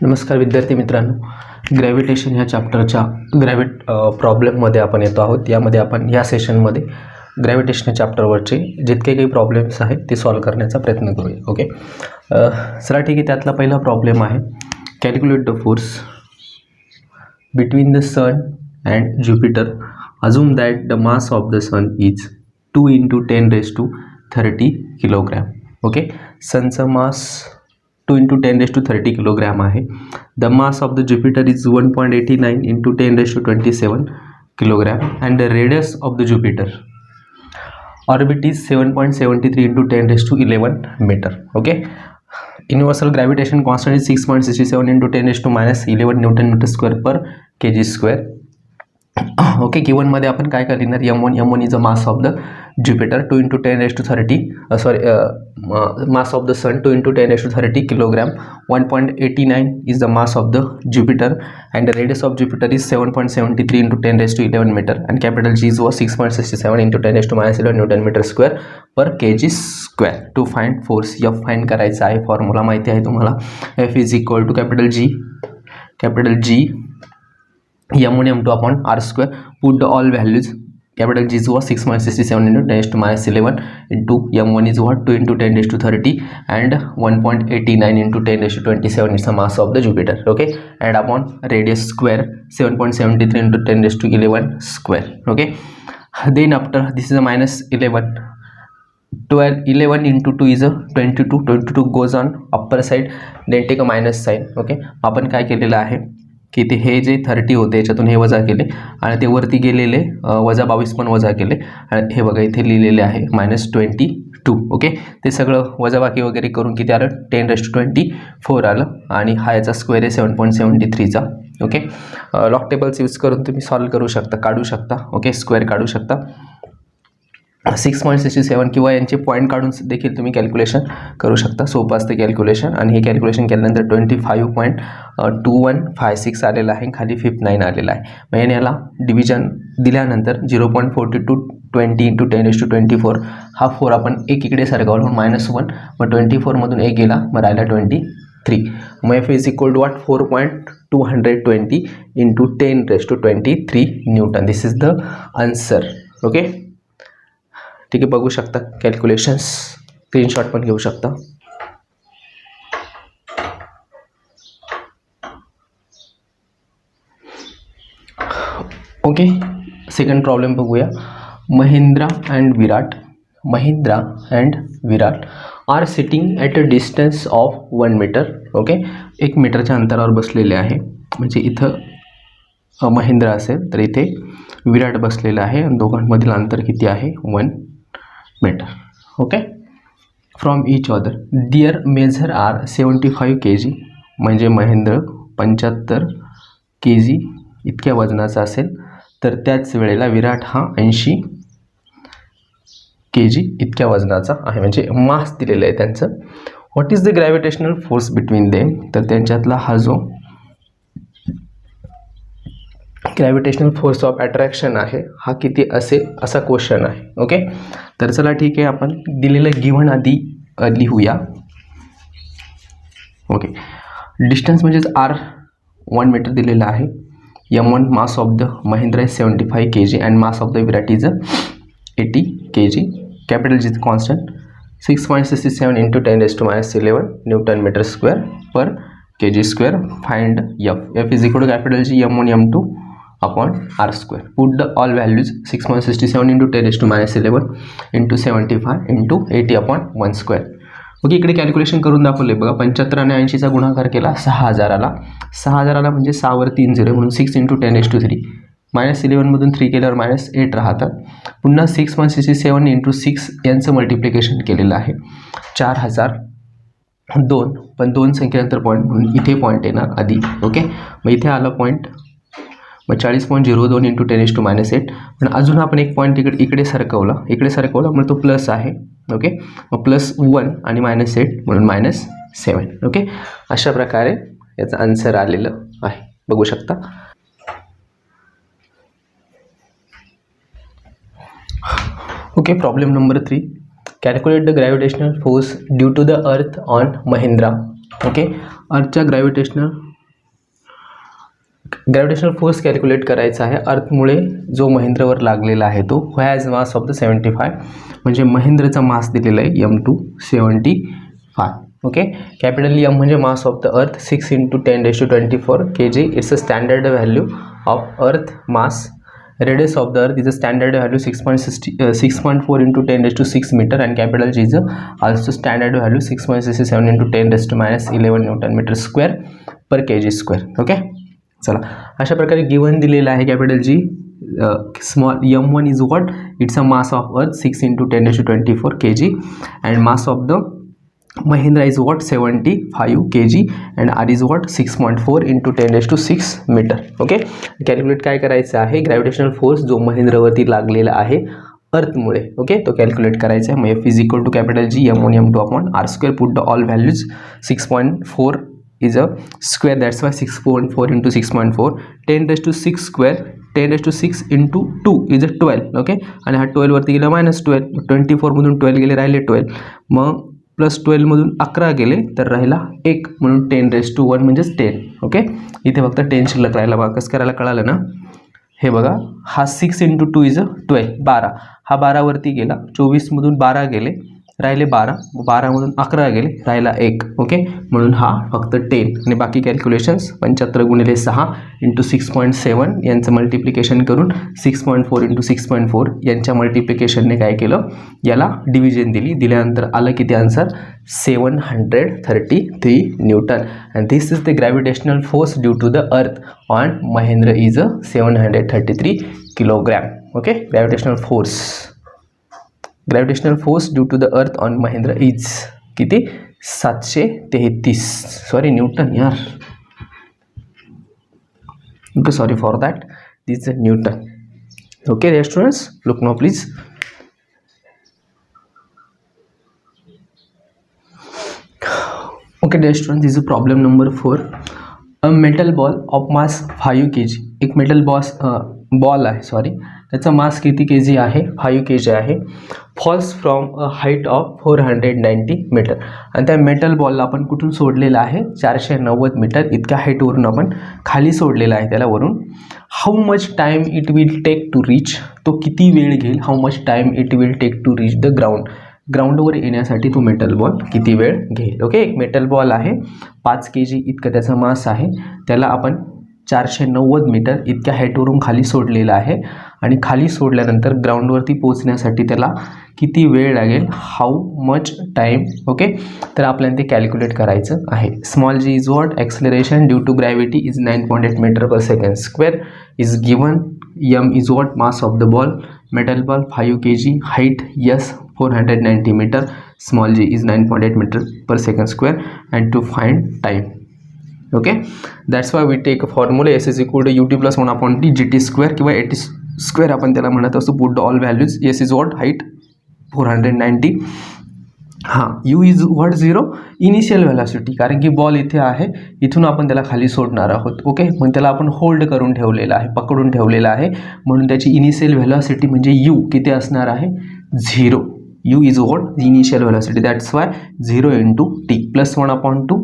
नमस्कार विद्यार्थी मित्रांनो, ग्रॅव्हिटेशन ह्या चॅप्टरच्या प्रॉब्लेममध्ये आपण येतो आहोत। यामध्ये आपण या सेशनमध्ये ग्रॅव्हिटेशन चॅप्टरवरचे जितके काही प्रॉब्लेम्स आहेत ते सॉल्व करण्याचा प्रयत्न करूया। ओके, चला ठीक आहे। त्यातला पहिला प्रॉब्लेम आहे calculate the force between the sun and Jupiter, assume that the mass of the sun is 2 × 10⁻30 kilogram. Okay, सनचा मास 2 × 10⁻30 किलोग्राम आहे। The mass of the Jupiter is 1.89 × 10⁻27 kilogram and the radius of the Jupiter orbit is 7.73 × 10⁻11 metre. Okay, universal gravitation constant is 6.67 × 10⁻11 newton metre square per kg square. Okay, given मध्ये आपण काय काय लिहिणार, m1 is a mass of the Jupiter 2 × 10⁻30 mass of the sun 2 × 10⁻30 kilogram, 1.89 is the mass of the Jupiter and the radius of Jupiter is 7.73 × 10⁻11 meter and capital G was 6.67 × 10⁻11 Newton meter square per kg square. To find force F find करायचा आहे, formula माहिती आहे तुम्हाला, F is equal to capital G m1 m2 upon r square. Put the all values. Capital G is 6.67 × 10⁻11 into m1 is what 2 × 10⁻30 and 1.89 × 10⁻27 is the mass of the Jupiter. Okay, and upon radius square 7.73 × 10⁻11 square. Okay, then after this is a minus 11. 11 into 2 is a 22. 22 goes on upper side, then take a minus sign. Okay, आपण काय केलेलं आहे की ते हे जे 30 होते याच्यातून हे वजा केले आणि ते वरती गेलेले वजा 22 पण वजा केले आणि हे बघा इथे लिहिलेले आहे -22. ओके, ते सगळं वजाबाकी वगैरे करून किती आलं 10⁻24 आलं आणि हा याचा स्क्वेअर आहे 7.73 चा। ओके, लॉग टेबल्स यूज करून तुम्ही सॉल्व करू शकता, काढू शकता। ओके, स्क्वेअर काढू शकता 6.67 किंवा यांचे पॉईंट काढून देखील तुम्ही कॅल्क्युलेशन करू शकता, सोपं असते कॅल्क्युलेशन। आणि हे कॅल्क्युलेशन केल्यानंतर 25.2156 आलेलं आहे, खाली 59 आलेला आहे। मग याला डिव्हिजन दिल्यानंतर 0.42 20 × 10⁻24 हा 4 आपण एक इकडे सरकवला -1, मग 24 मधून एक गेला, मग राहिला 23। मग F is equal to what 4.220 × 10⁻23 newton. This is the answer. Okay, ठीक आहे, बघू शकता कॅल्क्युलेशन्स, स्क्रीनशॉट पण घेऊ शकता। ओके, सेकंड प्रॉब्लेम बघूया। Mahindra and Virat are sitting at a distance of 1 meter. Okay, 1 मीटरच्या अंतरावर बसलेले आहे, म्हणजे इथं महिंद्रा असेल तर इथे विराट बसलेला आहे आणि दोघांमधील अंतर किती आहे 1 meter. Okay, from each other their measure are 75 kg, म्हणजे महेंद्र 75 kg इतक्या वजनाचा असेल तर त्याच वेळेला विराट हा 80 kg इतक्या वजनाचा आहे, म्हणजे मास दिलेलं आहे त्यांचं। What is the gravitational force between them, तर त्यांच्यातला हा जो ग्रॅव्हिटेशनल फोर्स ऑफ अट्रॅक्शन आहे हा किती असेल असा क्वेश्चन आहे। ओके, तर चला ठीक आहे, आपण दिलेलं गिव्हन आधी लिहूया। ओके, डिस्टन्स म्हणजेच आर 1 मीटर दिलेलं आहे, m1 mass of the Mahindra is 75 kg and mass of the Virat is 80 kg। Capital G constant 6.67 × 10⁻11 newton metre square per kg square. Find F is equal to capital G m1 m2 upon r square. Put the all values 6.67 × 10⁻11 × 75 × 80 upon 1 square. Okay, इकडे calculation करून दाखवले बघा। 75 आणि 80चा गुणाकार केला 6000 आला, 6000 आला म्हणजे 6 वर 3 0 म्हणून 6 × 10⁻3 -11 मधून 3 केल्यावर -8 राहतात। पुन्हा 6.67 × 6 यांचं मल्टिप्लिकेशन केलेलं आहे 4002, पण 2 संख्येनंतर पॉईंट म्हणून इथे पॉईंट येणार आधी। ओके, मग इथे आला पॉईंट, मग 40.02 × 10⁻8, पण अजून आपण एक पॉईंट इकडे सरकवला म्हणून तो प्लस आहे। ओके, मग +1 आणि -8 म्हणून -7। ओके, अशा प्रकारे याचं आन्सर आलेलं आहे, बघू शकता। Okay, problem number 3, calculate the gravitational force due to the earth on Mahindra. Okay, अर्थच्या ग्रॅव्हिटेशनल ग्रॅव्हिटेशनल फोर्स कॅल्क्युलेट करायचा आहे अर्थमुळे जो महेंद्रवर लागलेला आहे तो हॅज मास ऑफ द 75, म्हणजे महेंद्रचा मास दिलेला आहे m2 75. ओके, कॅपिटल M म्हणजे मास of the earth 6 × 10⁻24 kg. It's a standard value of earth mass. Radius of the earth is a standard value 6.4 × 10⁻6 meter, and capital G is also standard value 6.67 × 10⁻11 Newton meter square per kg square. Okay, चला अशा प्रकारे given दिलेला आहे capital G. Small m1 is what, it's a mass of earth 6 × 10⁻24 kg, and mass of the Mahindra is what 75 kg, and R is what 6.4 × 10⁻6 meter. Okay, calculate काय करायचं आहे, gravitational force जो महेंद्रवरती लागलेला आहे अर्थमुळे. ओके, तो calculate करायचा आहे. मग F is equal to capital G m1 m2 upon r square. Put the all values. 6.4 is a square, that's why 6.4 × 6.4. 10⁻6 square, 10⁻6 × 2 is a 12. Okay, आणि हा 12 वरती गेला -12. 24मधून 12 गेले, राहिले 12. मग +12 मधून 11 गेले तर राहिला 1, म्हणून 10⁻1 म्हणजेच 10. ओके, इथे फक्त 10 शिल्लक राहिला. बघा कसं करायला कळालं ना. हे बघा, हा 6 × 2 इज अ 12, 12. हा 12 वरती गेला, 24 मधून 12 गेले, राहिले 12. 12 मधून 11 गेले, राहिला 1. ओके, म्हणून हा फक्त 10. आणि बाकी कॅल्क्युलेशन्स 75 × 6 × 6.7 यांचं मल्टिप्लिकेशन करून 6.4 × 6.4 यांच्या मल्टिप्लिकेशनने काय केलं, याला डिव्हिजन दिली. दिल्यानंतर आलं किती answer, 733 newton. And this is the gravitational force due to the earth on Mahendra is 733 kilogram. Okay, gravitational force due to the earth on Mahendra is किती, 733. सॉरी, न्यूटन यार. Okay, sorry for that. This is newton. Okay dear students, look now please. Okay dear students, this is problem number 4. A metal ball of mass 5 kg. एक metal ball आहे, sorry, त्याचा mass किती kg आहे, 5 kg आहे. Falls from a height of 490 meter. आणि त्या metal बॉलला आपण कुठून सोडलेला आहे, 490 मीटर इतक्या हाईटवरून आपण खाली सोडलेला आहे त्याला वरून. How much time it will take to reach, तो किती वेळ घेईल, how much time it will take to reach the ground, ग्राउंडवर येण्यासाठी तो मेटल बॉल किती वेळ घेईल. ओके, एक मेटल बॉल आहे, 5 kg इतकं त्याचा मास आहे, त्याला आपण 490 मीटर इतक्या हाईटवरून खाली सोडलेला आहे. आणि खाली सोडल्यानंतर ग्राउंडवरती पोहोचण्यासाठी त्याला किती वेळ लागेल, हाऊ मच टाईम. ओके, तर आपल्याला ते कॅल्क्युलेट करायचं आहे. Small g is what, acceleration due to gravity is 9.8 metre per second square is given. m is what, mass of the ball, metal ball 5 kg, height yes 490 metre, small g is 9.8 metre per second square, and to find time. Okay, that's why we take a formula S is equal to ut + 1/t gt square किंवा 80 square आपण त्याला म्हणत असतो. Put the all values. S is what, height 490. हां, u is what 0, initial velocity, कारण की ball इथे आहे, इथून आपण त्याला खाली सोडणार आहोत. ओके, मग त्याला आपण होल्ड करून ठेवलेला आहे, पकडून ठेवलेला आहे, म्हणून त्याची इनिशियल व्हॅलॉसिटी म्हणजे u किती असणार आहे, 0. u is what, initial velocity, that's why 0 × t plus 1/2.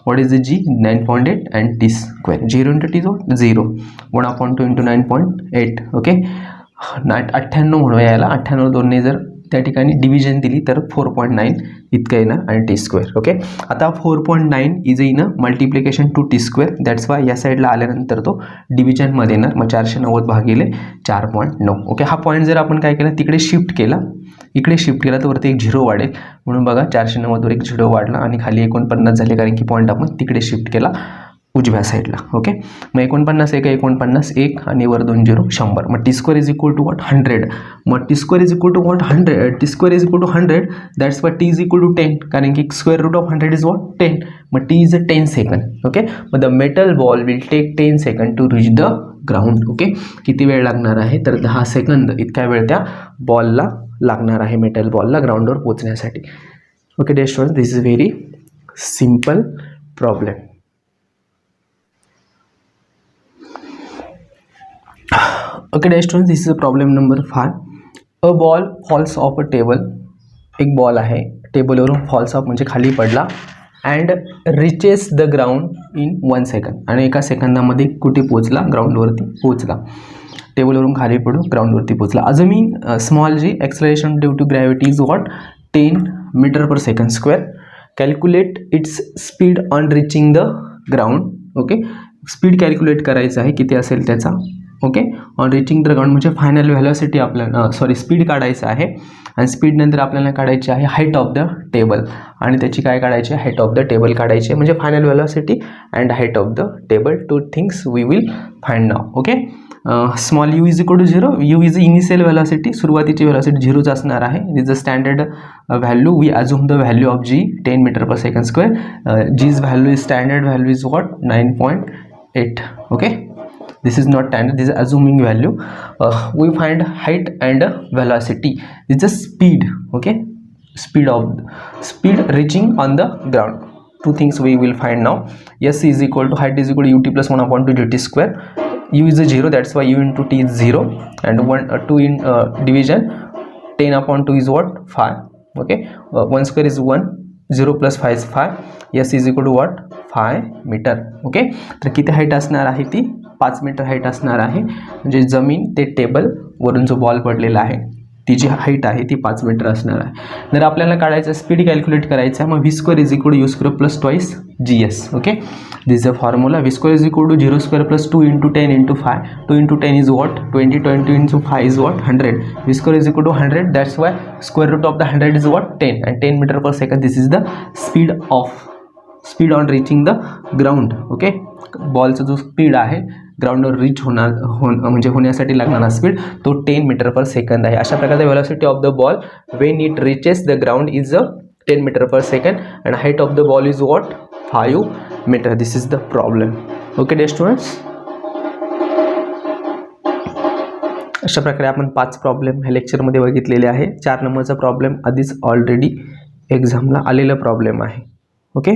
What is the g, 9.8, and t square. 0 × t is what, 0. 1/2 × 9.8. Okay, 98 म्हणूया याला. 98 2ने जर त्या ठिकाणी डिव्हिजन दिली तर 4.9 इतकं येणार, आणि टी स्क्वेअर. ओके, आता 4.9 is in multiplication to t square, that's why या साईडला आल्यानंतर तो डिव्हिजनमध्ये येणार. मग 490 भागिले 4.9. ओके, हा पॉईंट जर आपण काय केला, तिकडे शिफ्ट केला, इकडे शिफ्ट केला तर वरती एक 0 वाढेल, म्हणून बघा 490 वर एक 0 वाढला आणि खाली 49 झाले, कारण की पॉईंट आपण तिकडे शिफ्ट केला उजव्या साईडला. ओके, मग 49 1 49 1 आणि वर 2 0 100. मग T square is equal to what, 100. मग T square is equal to what, 100. T square is equal to 100, that's why T is equal to 10, कारण की square root of 100 is what, 10. मग T is a 10 second. Okay, मग the metal ball will take 10 second to reach the ground. Okay, किती वेळ लागणार आहे, तर 10 second इतका वेळ त्या बॉलला लागणार आहे, मेटल बॉलला ग्राउंडवर पोहोचण्यासाठी. Okay dear students, this is very simple problem. Okay dear students, this is a problem number 5. A ball falls off a table. एक बॉल आहे, टेबलवरून फॉल्स ऑफ म्हणजे खाली पडला, and reaches the ground in 1 second. आणि एका सेकंदामध्ये कुठे पोचला? ग्राउंडवरती पोचला. टेबलवरून खाली पडून ग्राउंडवरती पोचला. Assuming small G acceleration due to gravity is what? 10 metre per second square. Calculate its speed on reaching the ground. Okay, speed calculate करायचं आहे किती असेल त्याचा. Okay, on reaching the ground म्हणजे फायनल व्हॅलॉसिटी आपल्याला स्पीड काढायचं आहे. आणि स्पीड नंतर आपल्याला काढायची आहे हाईट ऑफ द टेबल. आणि त्याची काय काढायची आहे? हाईट ऑफ द टेबल काढायची आहे. म्हणजे final velocity and height of the table. 2 things we will find now. Okay, small U is equal to 0. U is initial velocity, सुरुवातीची व्हॅलॉसिटी 0च असणार आहे. Is the standard value. We assume the value of G 10 metre per second square. G's value is standard value is what? 9.8. Okay, this is not standard, this is assuming value. We find height and velocity. This is speed. Okay, speed reaching on the ground. 2 things we will find now. S is equal to height is equal to ut plus 1/2 dt square. U is a 0, that's why u into t is 0, and 2 in division 10/2 is what? 5. Okay, 1 square is 1, 0 plus 5 is 5. S is equal to what? 5 metre. Okay, तर किती height असणार आहे? ती 5 metre height असणार आहे. म्हणजे जमीन ते टेबल वरून जो बॉल पडलेला आहे ती जी हाईट आहे ती 5 मीटर असणार आहे. जर आपल्याला काढायचं स्पीड कॅल्क्युलेट करायचं आहे, मग v square is equal to u square plus twice g s. Okay, this is a formula. V square is equal to 0 square plus 2 into 10 into 5. 2 into 10 is what? 20. 20 into 5 is what? 100. V square is equal to 100. That's why square root of the 100 is what? 10. And 10 metre per second. This is the speed on reaching the ground. Okay, बॉलचा जो speed आहे ग्राउंडवर reach म्हणजे होण्यासाठी लागणारा speed तो 10 metre per second आहे. अशा प्रकारचे velocity of the ball when it reaches the ground is 10 metre per second and height of the ball is what? 5 metre. This is the problem. Okay dear students, अशा प्रकारे आपण 5 problem ह्या लेक्चरमध्ये बघितलेले आहे. 4 नंबरचा प्रॉब्लेम आधीच ऑलरेडी एक्झामला आलेला प्रॉब्लेम आहे. Okay,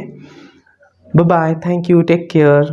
bye bye, thank you, take care.